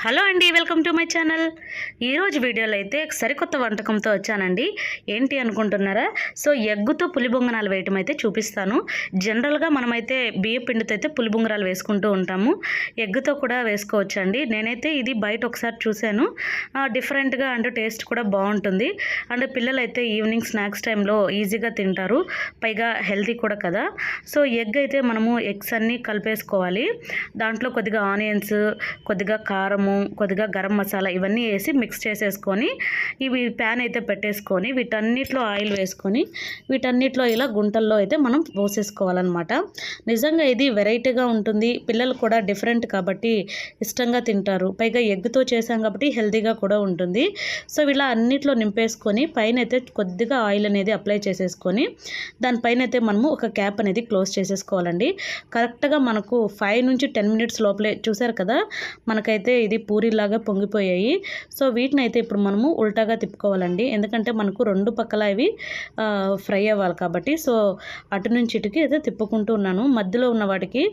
Hello అండి, welcome to my channel. ఈరోజు వీడియోలో అయితే సరికొత్త వంటకంతో వచ్చానండి. ఏంటి అనుకుంటున్నారా? సో ఎగ్గుతో పులిబొంగనాలు వేయటం అయితే చూపిస్తాను. జనరల్గా మనమైతే బియ్య పిండితో అయితే పులిబొంగరాలు వేసుకుంటూ ఉంటాము. ఎగ్గుతో కూడా వేసుకోవచ్చండి. నేనైతే ఇది బయట ఒకసారి చూశాను. డిఫరెంట్గా అండ్ టేస్ట్ కూడా బాగుంటుంది. అండ్ పిల్లలు అయితే ఈవినింగ్ స్నాక్స్ టైంలో ఈజీగా తింటారు, పైగా హెల్తీ కూడా కదా. సో ఎగ్ అయితే మనము ఎగ్స్ అన్నీ కలిపేసుకోవాలి. దాంట్లో కొద్దిగా ఆనియన్స్, కొద్దిగా కారం, కొద్దిగా గరం మసాలా ఇవన్నీ వేసి మిక్స్ చేసేసుకొని ఇవి ప్యాన్ అయితే పెట్టేసుకొని వీటన్నిటిలో ఆయిల్ వేసుకొని వీటన్నిటిలో ఇలా గుంటల్లో అయితే మనం పోసేసుకోవాలన్నమాట. నిజంగా ఇది వెరైటీగా ఉంటుంది. పిల్లలు కూడా డిఫరెంట్ కాబట్టి ఇష్టంగా తింటారు. పైగా ఎగ్తో చేసాం కాబట్టి హెల్తీగా కూడా ఉంటుంది. సో ఇలా అన్నిట్లో నింపేసుకొని పైన అయితే కొద్దిగా ఆయిల్ అనేది అప్లై చేసేసుకొని దానిపైన అయితే మనము ఒక క్యాప్ అనేది క్లోజ్ చేసేసుకోవాలండి. కరెక్ట్గా మనకు 5 నుంచి 10 మినిట్స్ లోపలే చూసారు కదా, మనకైతే ఇది పూరిలాగా పొంగిపోయాయి. సో వీటిని అయితే ఇప్పుడు మనము ఉల్టాగా తిప్పుకోవాలండి. ఎందుకంటే మనకు రెండు పక్కల ఇవి ఫ్రై అవ్వాలి కాబట్టి. సో అటు నుంచి ఇటుకి అయితే తిప్పుకుంటూ ఉన్నాను. మధ్యలో ఉన్న వాటికి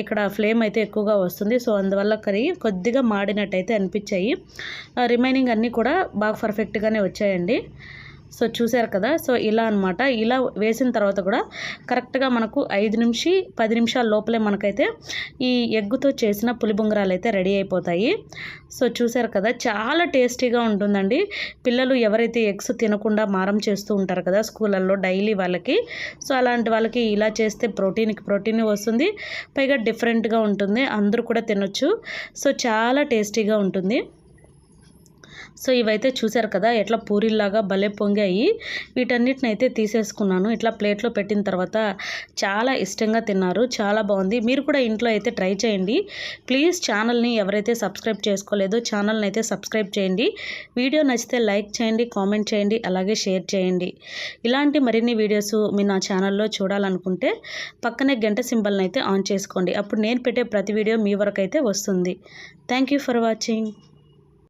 ఇక్కడ ఫ్లేమ్ అయితే ఎక్కువగా వస్తుంది. సో అందువల్ల కర్రీ కొద్దిగా మాడినట్టయితే అనిపించాయి. రిమైనింగ్ అన్నీ కూడా బాగా పర్ఫెక్ట్గానే వచ్చాయండి. సో చూసారు కదా. సో ఇలా అనమాట. ఇలా వేసిన తర్వాత కూడా కరెక్ట్గా మనకు 5 నుంచి 10 నిమిషాల లోపలే మనకైతే ఈ ఎగ్గుతో చేసిన పులిబొంగరాలు అయితే రెడీ అయిపోతాయి. సో చూసారు కదా, చాలా టేస్టీగా ఉంటుందండి. పిల్లలు ఎవరైతే ఎగ్స్ తినకుండా మారం చేస్తూ ఉంటారు కదా స్కూళ్ళల్లో డైలీ వాళ్ళకి, సో అలాంటి వాళ్ళకి ఇలా చేస్తే ప్రోటీన్ వస్తుంది, పైగా డిఫరెంట్గా ఉంటుంది. అందరూ కూడా తినొచ్చు. సో చాలా టేస్టీగా ఉంటుంది. సో ఇవైతే చూసారు కదా ఎట్లా పూరిల్లాగా భలే పొంగాయి. వీటన్నిటిని అయితే తీసేసుకున్నాను. ఇట్లా ప్లేట్లో పెట్టిన తర్వాత చాలా ఇష్టంగా తిన్నారు. చాలా బాగుంది. మీరు కూడా ఇంట్లో అయితే ట్రై చేయండి. ప్లీజ్ ఛానల్ని ఎవరైతే సబ్స్క్రైబ్ చేసుకోలేదో ఛానల్ని అయితే సబ్స్క్రైబ్ చేయండి. వీడియో నచ్చితే లైక్ చేయండి, కామెంట్ చేయండి, అలాగే షేర్ చేయండి. ఇలాంటి మరిన్ని వీడియోస్ మీరు నా ఛానల్లో చూడాలనుకుంటే పక్కనే గంట సింబల్ని అయితే ఆన్ చేసుకోండి. అప్పుడు నేను పెట్టే ప్రతి వీడియో మీ వరకు అయితే వస్తుంది. Thank you for watching.